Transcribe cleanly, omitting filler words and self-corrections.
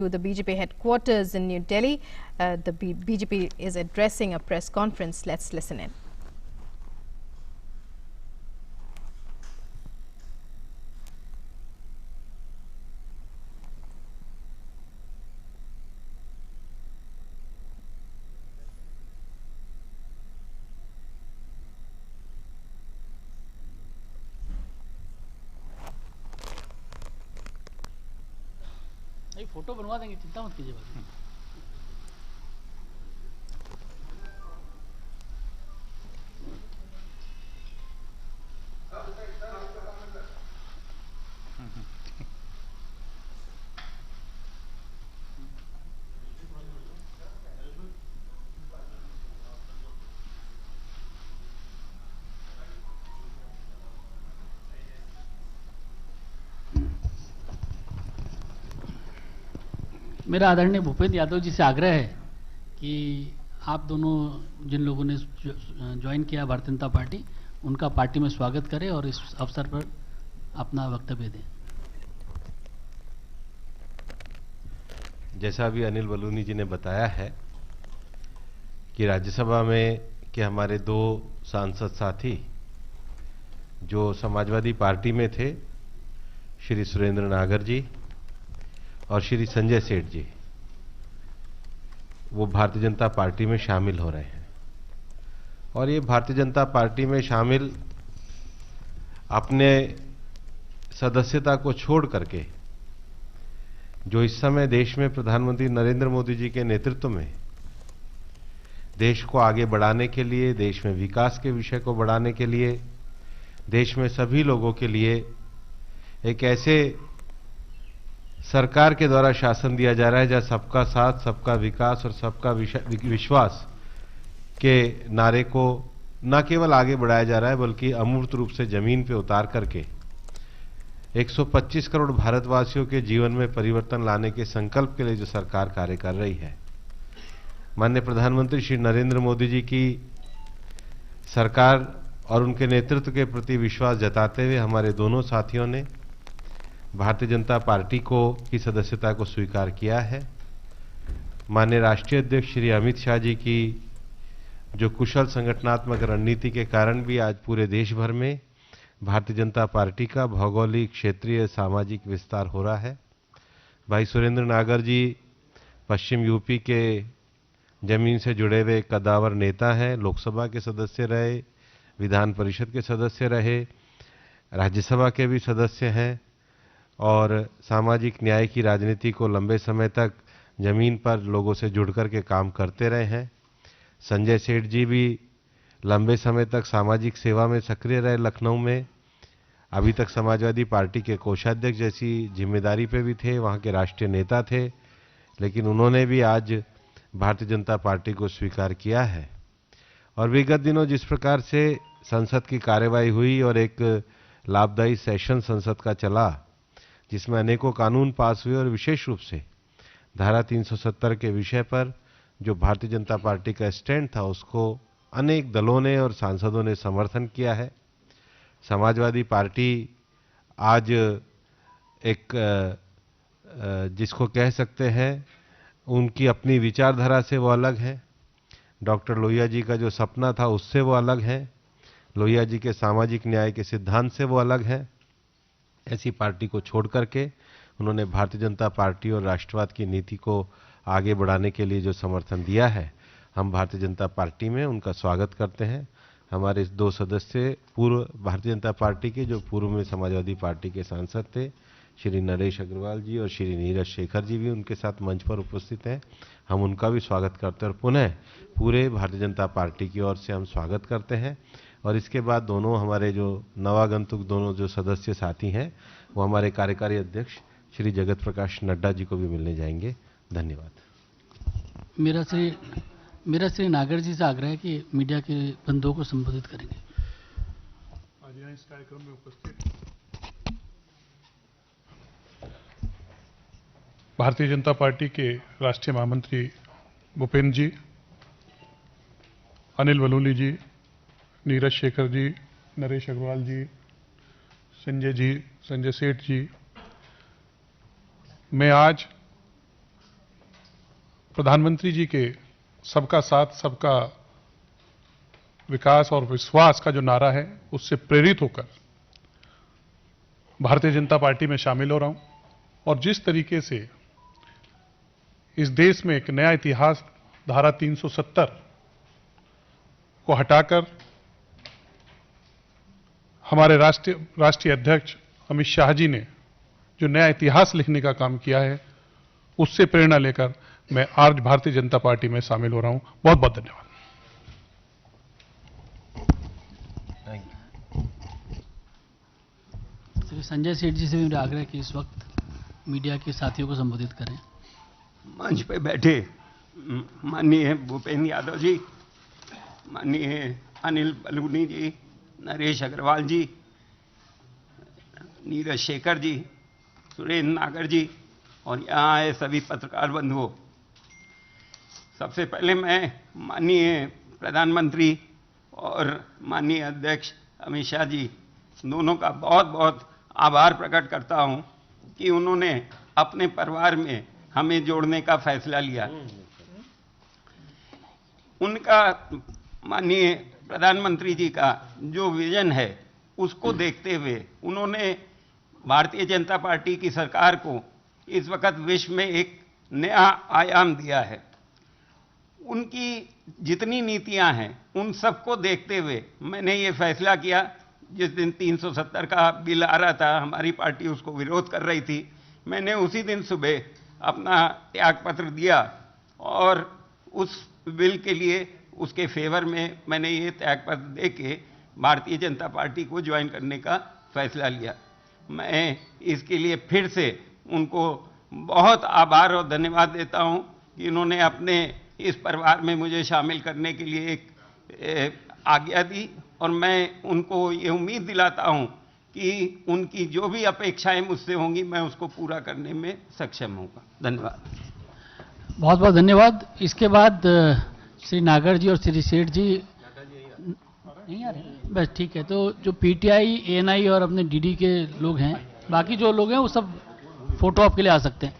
To the BJP headquarters in New Delhi. The BJP is addressing a press conference. Let's listen in. Photo बनवा देंगे, चिंता मत कीजिए बाकी। मेरा आदरणीय भूपेंद्र यादव जी से आग्रह है कि आप दोनों जिन लोगों ने ज्वाइन किया भारतीय जनता पार्टी, उनका पार्टी में स्वागत करें और इस अवसर पर अपना वक्तव्य दें। जैसा अभी अनिल बलूनी जी ने बताया है कि राज्यसभा में के हमारे दो सांसद साथी जो समाजवादी पार्टी में थे, श्री सुरेंद्र नागर जी और श्री संजय सेठ जी, वो भारतीय जनता पार्टी में शामिल हो रहे हैं। और ये भारतीय जनता पार्टी में शामिल अपने सदस्यता को छोड़ करके जो इस समय देश में प्रधानमंत्री नरेंद्र मोदी जी के नेतृत्व में देश को आगे बढ़ाने के लिए, देश में विकास के विषय को बढ़ाने के लिए, देश में सभी लोगों के लिए एक ऐसे सरकार के द्वारा शासन दिया जा रहा है जहां सबका साथ, सबका विकास और सबका विश्वास के नारे को न केवल आगे बढ़ाया जा रहा है बल्कि अमूर्त रूप से जमीन पे उतार करके 125 करोड़ भारतवासियों के जीवन में परिवर्तन लाने के संकल्प के लिए जो सरकार कार्य कर रही है। माननीय प्रधानमंत्री श्री नरेंद्र मोदी जी की सरकार और उनके नेतृत्व के प्रति विश्वास जताते हुए हमारे दोनों साथियों ने भारतीय जनता पार्टी की सदस्यता को स्वीकार किया है। माननीय राष्ट्रीय अध्यक्ष श्री अमित शाह जी की जो कुशल संगठनात्मक रणनीति के कारण भी आज पूरे देश भर में भारतीय जनता पार्टी का भौगोलिक, क्षेत्रीय, सामाजिक विस्तार हो रहा है। भाई सुरेंद्र नागर जी पश्चिम यूपी के जमीन से जुड़े हुए कद्दावर नेता हैं, लोकसभा के सदस्य रहे, विधान परिषद के सदस्य रहे, राज्यसभा के भी सदस्य हैं और सामाजिक न्याय की राजनीति को लंबे समय तक जमीन पर लोगों से जुड़ करके काम करते रहे हैं। संजय सेठ जी भी लंबे समय तक सामाजिक सेवा में सक्रिय रहे लखनऊ में। अभी तक समाजवादी पार्टी के कोषाध्यक्ष जैसी जिम्मेदारी पे भी थे, वहाँ के राष्ट्रीय नेता थे, लेकिन उन्होंने भी आज भारतीय जनता पार्टी को स्वीकार किया है। और विगत दिनों जिस प्रकार से संसद की कार्यवाही हुई और एक लाभदायी सेशन संसद का चला जिसमें अनेकों कानून पास हुए और विशेष रूप से धारा 370 के विषय पर जो भारतीय जनता पार्टी का स्टैंड था उसको अनेक दलों ने और सांसदों ने समर्थन किया है। समाजवादी पार्टी आज एक जिसको कह सकते हैं उनकी अपनी विचारधारा से वो अलग है। डॉक्टर लोहिया जी का जो सपना था उससे वो अलग है। लोहिया जी के सामाजिक न्याय के सिद्धांत से वो अलग है। ऐसी पार्टी को छोड़ करके उन्होंने भारतीय जनता पार्टी और राष्ट्रवाद की नीति को आगे बढ़ाने के लिए जो समर्थन दिया है, हम भारतीय जनता पार्टी में उनका स्वागत करते हैं। हमारे दो सदस्य पूर्व भारतीय जनता पार्टी के जो पूर्व में समाजवादी पार्टी के सांसद थे, श्री नरेश अग्रवाल जी और श्री नीरज शेखर जी भी उनके साथ मंच पर उपस्थित हैं। हम उनका भी स्वागत करते हैं और पुनः पूरे भारतीय जनता पार्टी की ओर से हम स्वागत करते हैं। और इसके बाद दोनों हमारे जो नवागंतुक दोनों जो सदस्य साथी हैं वो हमारे कार्यकारी अध्यक्ष श्री जगत प्रकाश नड्डा जी को भी मिलने जाएंगे। धन्यवाद। मेरा श्री नागर जी से आग्रह है कि मीडिया के बंधुओं को संबोधित करेंगे। आज यहाँ इस कार्यक्रम में उपस्थित भारतीय जनता पार्टी के राष्ट्रीय महामंत्री भूपेंद्र जी, अनिल बलूनी जी, नीरज शेखर जी, नरेश अग्रवाल जी, संजय सेठ जी, मैं आज प्रधानमंत्री जी के सबका साथ सबका विकास और विश्वास का जो नारा है उससे प्रेरित होकर भारतीय जनता पार्टी में शामिल हो रहा हूं। और जिस तरीके से इस देश में एक नया इतिहास धारा 370 को हटाकर हमारे राष्ट्रीय अध्यक्ष अमित शाह जी ने जो नया इतिहास लिखने का काम किया है, उससे प्रेरणा लेकर मैं आज भारतीय जनता पार्टी में शामिल हो रहा हूं। बहुत बहुत धन्यवाद। श्री संजय सेठ जी से भी मेरा आग्रह कि इस वक्त मीडिया के साथियों को संबोधित करें। मंच पे बैठे माननीय भूपेंद्र यादव जी, माननीय अनिल बलूनी जी, नरेश अग्रवाल जी, नीरज शेखर जी, सुरेंद्र नागर जी और यहाँ आए सभी पत्रकार बंधुओं, सबसे पहले मैं माननीय प्रधानमंत्री और माननीय अध्यक्ष अमित शाह जी दोनों का बहुत बहुत आभार प्रकट करता हूं कि उन्होंने अपने परिवार में हमें जोड़ने का फैसला लिया। उनका, माननीय प्रधानमंत्री जी का जो विजन है उसको देखते हुए उन्होंने भारतीय जनता पार्टी की सरकार को इस वक्त विश्व में एक नया आयाम दिया है। उनकी जितनी नीतियां हैं उन सबको देखते हुए मैंने ये फैसला किया, जिस दिन 370 का बिल आ रहा था, हमारी पार्टी उसको विरोध कर रही थी, मैंने उसी दिन सुबह अपना त्यागपत्र दिया और उस बिल के लिए, उसके फेवर में मैंने ये त्यागपत्र देके भारतीय जनता पार्टी को ज्वाइन करने का फैसला लिया। मैं इसके लिए फिर से उनको बहुत आभार और धन्यवाद देता हूं कि उन्होंने अपने इस परिवार में मुझे शामिल करने के लिए एक आज्ञा दी और मैं उनको ये उम्मीद दिलाता हूं कि उनकी जो भी अपेक्षाएं मुझसे होंगी मैं उसको पूरा करने में सक्षम होऊंगा। धन्यवाद। बहुत बहुत धन्यवाद। इसके बाद श्री नागर जी और श्री सेठ जी नहीं आ रहे, बस ठीक है। तो जो पीटीआई, एएनआई और अपने डीडी के लोग हैं, बाकी जो लोग हैं वो सब फोटो आपके लिए आ सकते हैं।